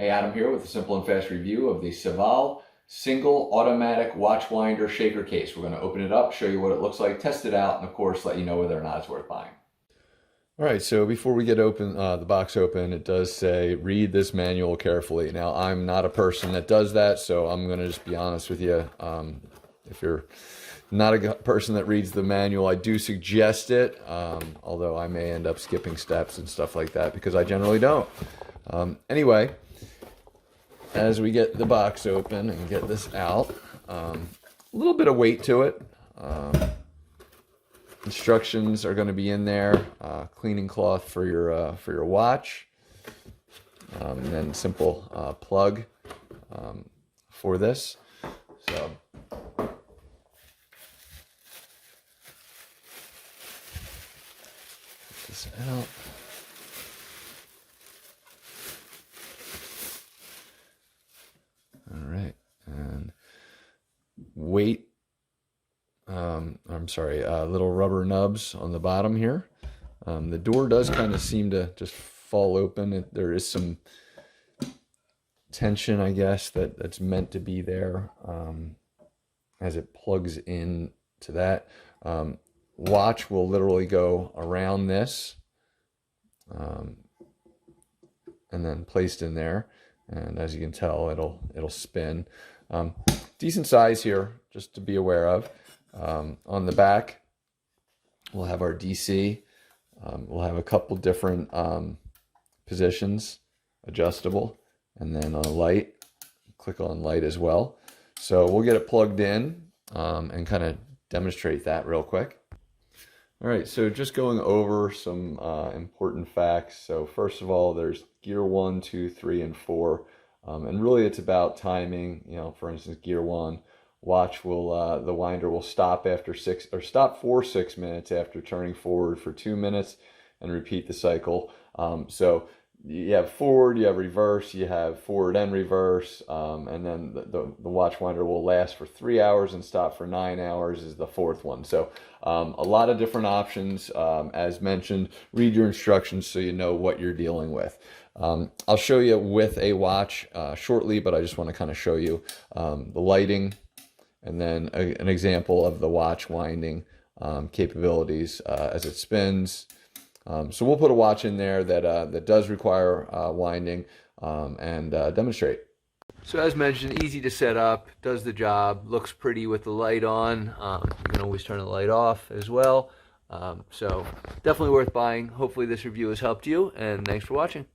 Hey, Adam here with a simple and fast review of the Cevale Single Automatic Watch Winder Shaker Case. We're going to open it up, show you what it looks like, test it out, and of course let you know whether or not it's worth buying. All right, so before we get the box open, it does say read this manual carefully. Now, I'm not a person that does that, so I'm going to just be honest with you. If you're not a person that reads the manual, I do suggest it, although I may end up skipping steps and stuff like that because I generally don't. Anyway, as we get the box open and get this out, a little bit of weight to it. Instructions are going to be in there. Cleaning cloth for your watch, and then simple plug for this. So get this out. All right, and weight, little rubber nubs on the bottom here. The door does kind of seem to just fall open. There is some tension, I guess, that's meant to be there as it plugs in to that. Watch will literally go around this and then placed in there. And as you can tell, it'll spin. Decent size here, just to be aware of. On the back, we'll have our DC. We'll have a couple different positions, adjustable, and then a light. Click on light as well. So we'll get it plugged in and kind of demonstrate that real quick. All right, so just going over some important facts. So first of all, there's gear 1, 2, 3, and 4. And really it's about timing. You know, for instance, gear 1, watch will, the winder will stop stop for 6 minutes after turning forward for 2 minutes and repeat the cycle. So you have forward, you have reverse, you have forward and reverse, and then the watch winder will last for 3 hours and stop for 9 hours is the fourth one. So a lot of different options. As mentioned, read your instructions so you know what you're dealing with. I'll show you with a watch shortly, but I just want to kind of show you the lighting and then an example of the watch winding capabilities as it spins. So we'll put a watch in there that does require winding and demonstrate. So as mentioned, easy to set up, does the job, looks pretty with the light on. You can always turn the light off as well. So definitely worth buying. Hopefully this review has helped you, and thanks for watching.